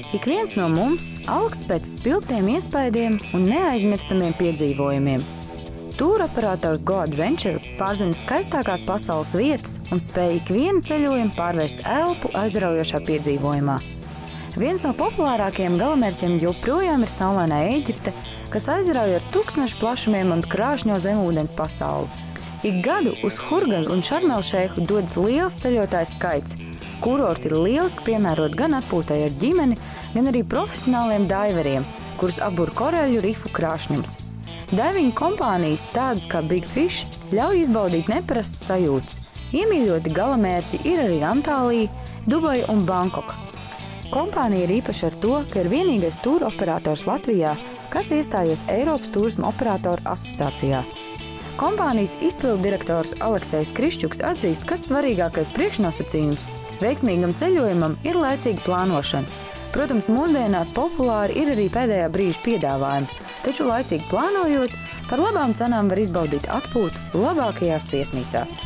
Ik viens no mums augst pēc spilgtiem iespaidiem un neaizmirstamiem piedzīvojumiem. Tūroperators Go Adventure pārzina skaistākās pasaules vietas un spēj ikvienu ceļojumu pārvērst elpu aizraujošā piedzīvojumā. Viens no populārākajiem galamērķiem joprojām ir saulainā Ēģipte, kas aizrauja ar tūkstnešu plašumiem un krāšņo zemūdens pasauli. Ik gadu uz Hurgadu un Šarmelšeihu dodas liels ceļotājs skaits. Kurorti ir lieliski piemēroti gan atpūtai ar ģimeni, gan arī profesionāliem daiveriem, kurus apbur koreļu rifu krāšņums. Daivingu kompānijas tādas kā Big Fish ļauj izbaudīt neparastas sajūtas. Iemīļoti galamērķi ir arī Antālija, Dubaja un Bankoka. Kompānija ir īpaša ar to, ka ir vienīgais tūroperators Latvijā, kas iestājies Eiropas Turisma operatoru asociācijā. Kompānijas izpildu direktors Aleksejs Krišķuks atzīst, ka svarīgākais priekšnosacījums veiksmīgam ceļojumam ir laicīga plānošana. Protams, mūsdienās populāri ir arī pēdējā brīža piedāvājumi, taču laicīgi plānojot, par labām cenām var izbaudīt atpūtu labākajās viesnīcās.